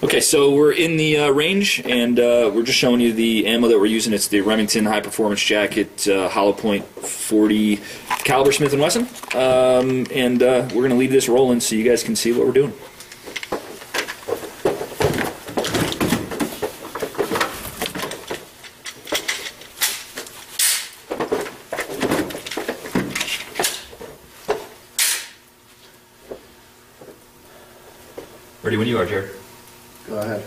Okay, so we're in the range, and we're just showing you the ammo that we're using. It's the Remington High Performance Jacket Hollow Point 40 caliber Smith & Wesson, and we're going to leave this rolling so you guys can see what we're doing. Ready when you are, Jared. Go ahead.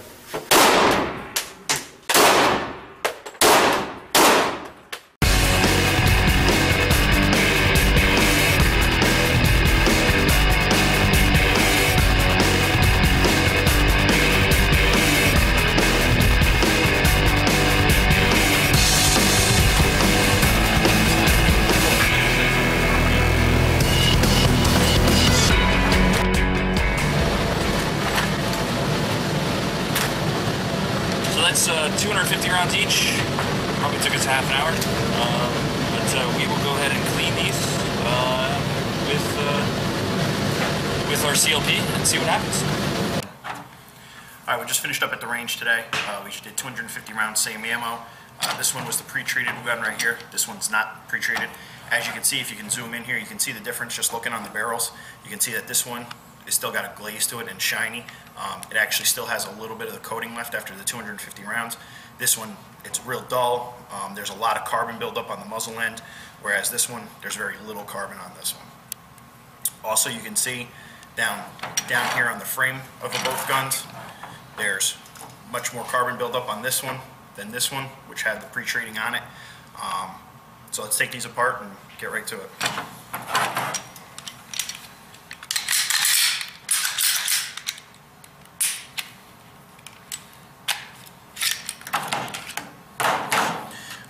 That's 250 rounds each. Probably took us half an hour, but we will go ahead and clean these with our CLP and see what happens. All right, we just finished up at the range today. We did 250 rounds, same ammo. This one was the pre-treated gun right here. This one's not pre-treated. As you can see, if you can zoom in here, you can see the difference just looking on the barrels. You can see that this one it's still got a glaze to it and shiny. It actually still has a little bit of the coating left after the 250 rounds. This one, it's real dull. There's a lot of carbon buildup on the muzzle end, whereas this one, there's very little carbon on this one. Also, you can see down here on the frame of both guns, there's much more carbon buildup on this one than this one, which had the pre-treating on it. So let's take these apart and get right to it.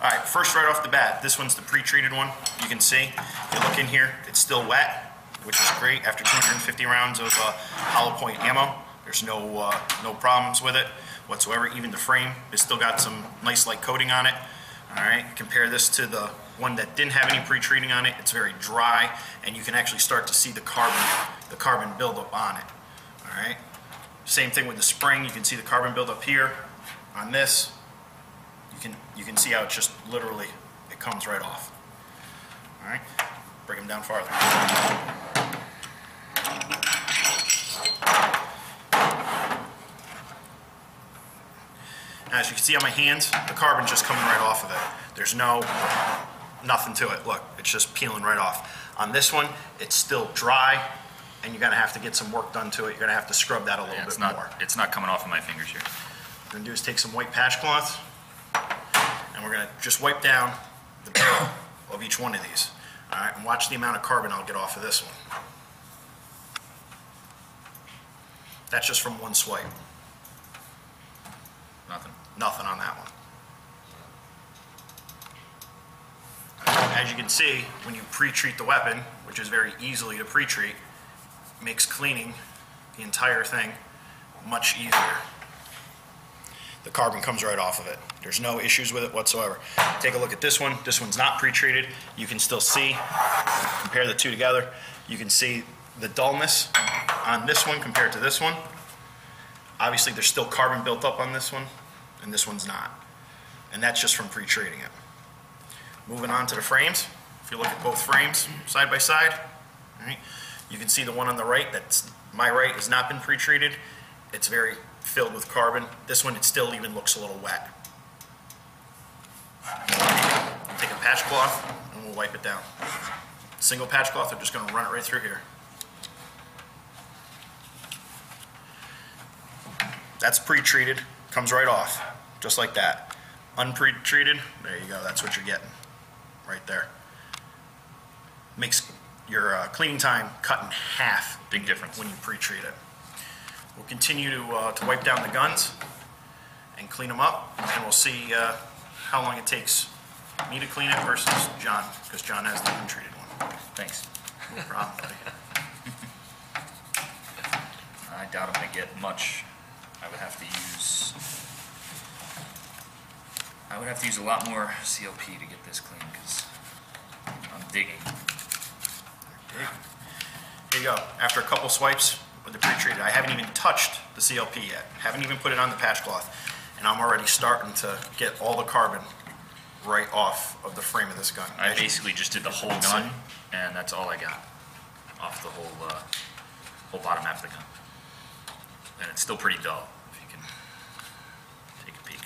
Alright, first right off the bat, this one's the pre-treated one. You can see, if you look in here, it's still wet, which is great. After 250 rounds of hollow point ammo, there's no problems with it whatsoever. Even the frame has still got some nice light coating on it. Alright, compare this to the one that didn't have any pre-treating on it. It's very dry, and you can actually start to see the carbon buildup on it. Alright, same thing with the spring. You can see the carbon buildup here on this. You can see how it's just literally, it comes right off. All right, bring them down farther. Now, as you can see on my hands, the carbon's just coming right off of it. There's nothing to it. Look, it's just peeling right off. On this one, it's still dry, and you're gonna have to get some work done to it. You're gonna have to scrub that a little bit more. It's not coming off of my fingers here. What we're gonna do is take some white patch cloth, and we're going to just wipe down the barrel of each one of these. All right, and watch the amount of carbon I'll get off of this one. That's just from one swipe. Nothing on that one. As you can see, when you pre-treat the weapon, which is very easily to pre-treat, makes cleaning the entire thing much easier. The carbon comes right off of it. There's no issues with it whatsoever. Take a look at this one. This one's not pre-treated. You can still see, compare the two together, you can see the dullness on this one compared to this one. Obviously, there's still carbon built up on this one, and this one's not. And that's just from pre-treating it. Moving on to the frames. If you look at both frames side by side, all right, you can see the one on the right, that's my right, has not been pre-treated. It's very filled with carbon. This one, it still even looks a little wet. Take a patch cloth and we'll wipe it down. Single patch cloth, I'm just going to run it right through here. That's pre-treated, comes right off, just like that. Unpre-treated, there you go, that's what you're getting, right there. Makes your cleaning time cut in half. Big difference. When you pre-treat it. We'll continue to wipe down the guns and clean them up, and we'll see how long it takes me to clean it versus John, because John has the untreated one. Thanks. No problem, buddy. I doubt I'm going to get much. I would have to use a lot more CLP to get this clean, because I'm digging. Here you go. After a couple swipes, with the pre-treated. I haven't even touched the CLP yet. Haven't even put it on the patch cloth. And I'm already starting to get all the carbon right off of the frame of this gun. I basically just did the whole gun, and that's all I got off the whole bottom half of the gun. And it's still pretty dull, if you can take a peek.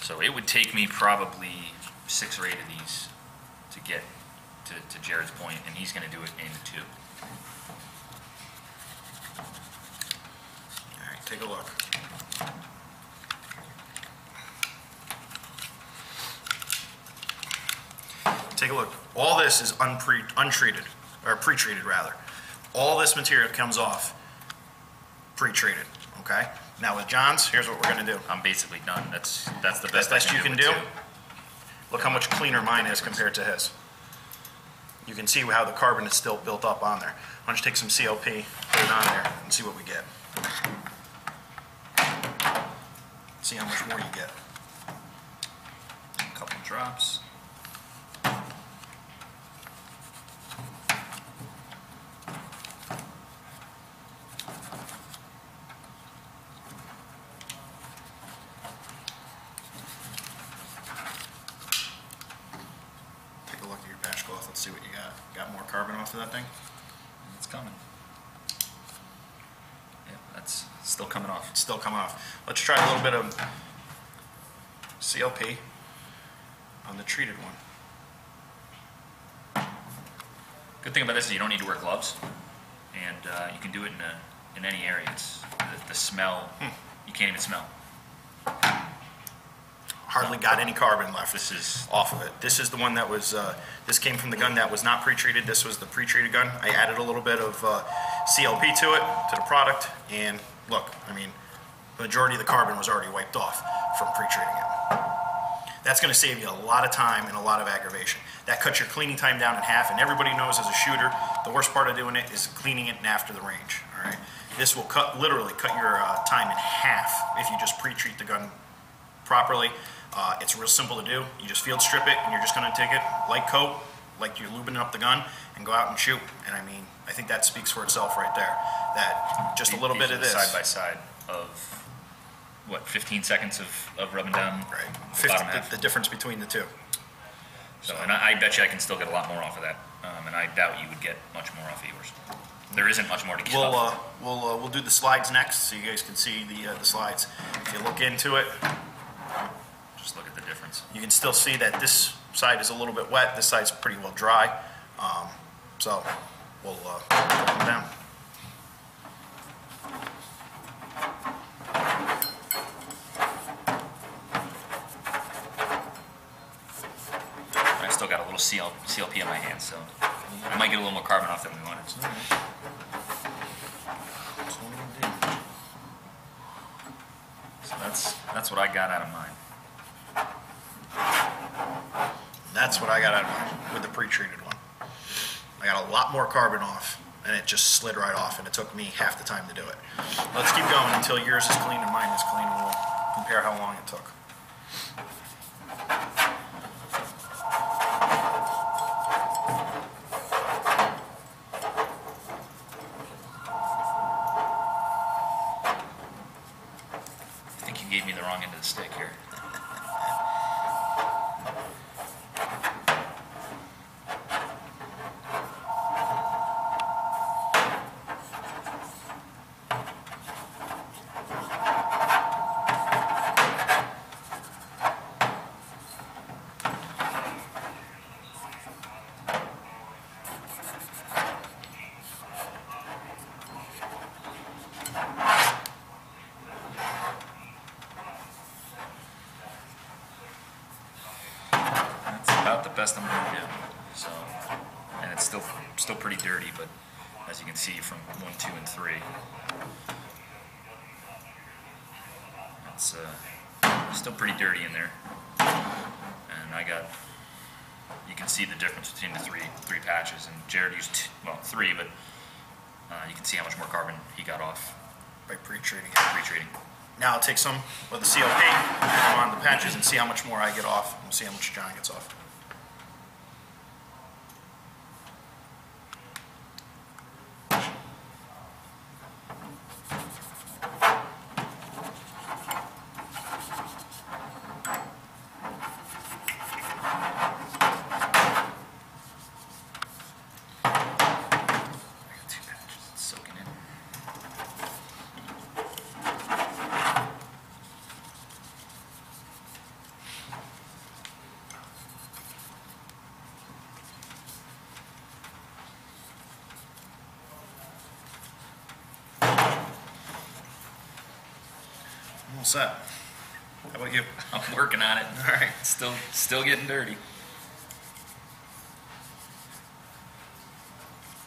So it would take me probably 6 or 8 of these to get to Jared's point, and he's going to do it in 2. All right, take a look. Take a look. All this is untreated, or pre-treated rather. All this material comes off pre-treated. Okay. Now with John's, here's what we're going to do. I'm basically done. That's the best you can do. Too. Look how much cleaner mine is compared to his. You can see how the carbon is still built up on there. Why don't you take some CLP, put it on there, and see what we get. See how much more you get. A couple drops. Let's see what you got. Got more carbon off of that thing? It's coming. Yeah, that's still coming off. It's still coming off. Let's try a little bit of CLP on the treated one. Good thing about this is you don't need to wear gloves, and you can do it in any area. It's the smell. You can't even smell. Hardly got any carbon left. This is off of it. This is the one that was, this came from the gun that was not pre-treated. This was the pre-treated gun. I added a little bit of CLP to it, to the product, and look, I mean, the majority of the carbon was already wiped off from pre-treating it. That's going to save you a lot of time and a lot of aggravation. That cuts your cleaning time down in half, and everybody knows as a shooter, the worst part of doing it is cleaning it after the range, all right? This will literally cut your time in half if you just pre-treat the gun properly. It's real simple to do. You just field strip it, and you're just going to take it light coat, like you're lubing up the gun, and go out and shoot. And I mean, I think that speaks for itself right there. That just a little bit of this. Side by side of, what, 15 seconds of rubbing down the bottom half? The difference between the two. So, and I bet you I can still get a lot more off of that. And I doubt you would get much more off of yours. There isn't much more to get off. We'll do the slides next, so you guys can see the slides. If you look into it, just look at the difference. You can still see that this side is a little bit wet. This side's pretty well dry. So we'll put them down. I still got a little CLP in my hand, so I might get a little more carbon off than we wanted. So that's what I got out of mine. That's what I got out of mine with the pre-treated one. I got a lot more carbon off, and it just slid right off, and it took me half the time to do it. Let's keep going until yours is clean and mine is clean, and we'll compare how long it took. I think you gave me the wrong end of the stick here. Best I'm going to do. So, and it's still pretty dirty, but as you can see from 1, 2, and 3, it's still pretty dirty in there. And you can see the difference between the three patches. And Jared used 3, but you can see how much more carbon he got off by pre-treating it. Pre-treating. Now I'll take some with the CLP, put them on the patches, and see how much more I get off, and see how much John gets off. All set. How about you? I'm working on it. All right. Still getting dirty.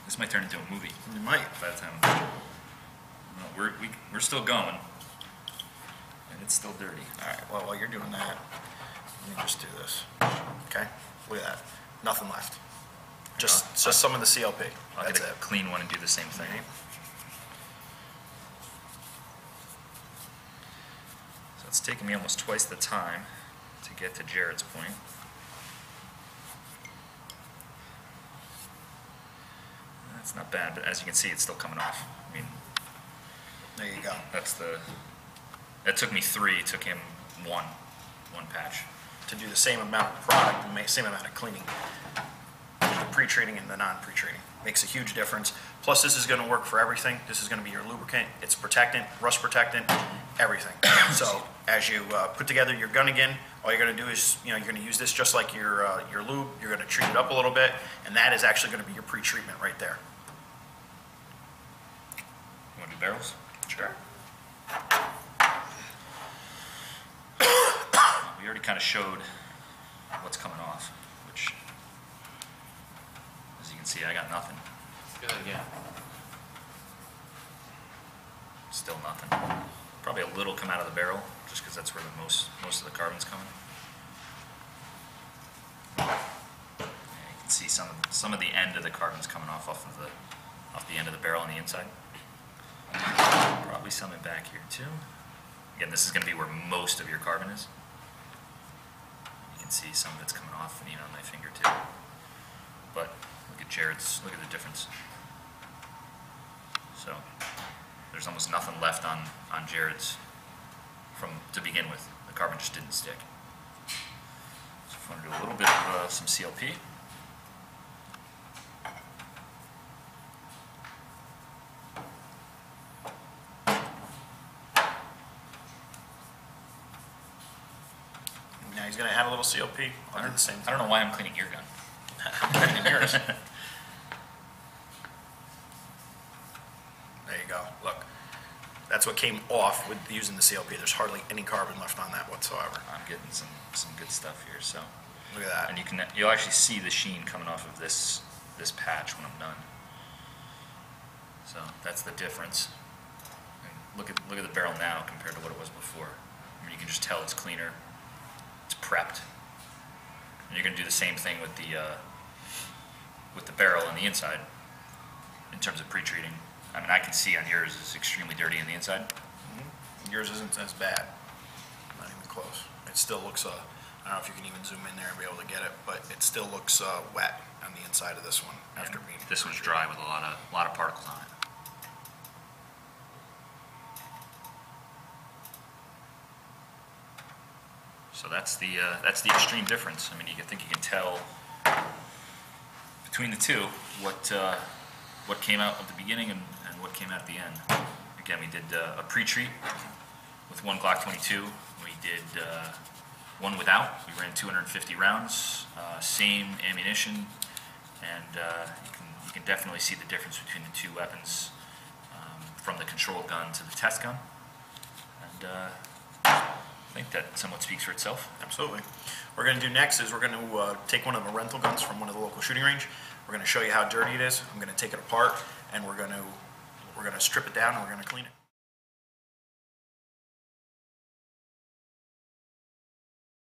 This might turn into a movie. You might. By the time we're still going, and it's still dirty. All right. Well, while you're doing that, let me just do this. Okay. Look at that. Nothing left. Just some of the CLP. I'll That's get a it. clean one and do the same thing. Right. So it's taken me almost twice the time to get to Jared's point. That's not bad, but as you can see, it's still coming off. I mean, There you go. That took me 3, it took him one patch. To do the same amount of product and make same amount of cleaning. The pre-treating and the non-pre-treating makes a huge difference. Plus, this is going to work for everything. This is going to be your lubricant, it's protectant, rust protectant, everything. So as you put together your gun again, all you're going to do is, you're going to use this just like your lube. You're going to treat it up a little bit, and that is actually going to be your pre-treatment right there. You want to do barrels? Sure. We already kind of showed what's coming off, which, as you can see, I got nothing. Good again. Still nothing. Probably a little come out of the barrel, just because that's where the most of the carbon's coming. Yeah, you can see some of the end of the carbon's coming off the end of the barrel on the inside. Probably some in back here too. Again, this is going to be where most of your carbon is. You can see some of it's coming off, and even on my finger too. But look at Jared's. Look at the difference. So there's almost nothing left on Jared's to begin with. The carbon just didn't stick. So if I want to do a little bit of some CLP. Now he's going to add a little CLP. I'll do the same thing. I don't know why I'm cleaning your gun. I'm cleaning yours. There you go. Look, that's what came off with using the CLP. There's hardly any carbon left on that whatsoever. I'm getting some good stuff here. So Look at that. and you'll actually see the sheen coming off of this patch when I'm done. So that's the difference. And look at the barrel now compared to what it was before. I mean, you can just tell it's cleaner. It's prepped. And you're going to do the same thing with the barrel on the inside in terms of pre-treating. I mean, I can see on yours it's extremely dirty on the inside. Mm-hmm. Yours isn't as bad. Not even close. It still looks, I don't know if you can even zoom in there and be able to get it, but it still looks wet on the inside of this one after being. This one's dry with a lot of particles on it. So that's the extreme difference. I mean, I think you can tell between the two what came out at the beginning and what came out at the end. Again, we did a pre-treat with one Glock 22. We did one without. We ran 250 rounds, same ammunition, and you can definitely see the difference between the two weapons, from the controlled gun to the test gun. And I think that somewhat speaks for itself. Absolutely. What we're going to do next is we're going to take one of the rental guns from one of the local shooting range. We're going to show you how dirty it is. I'm going to take it apart, and we're going to strip it down, and we're going to clean it.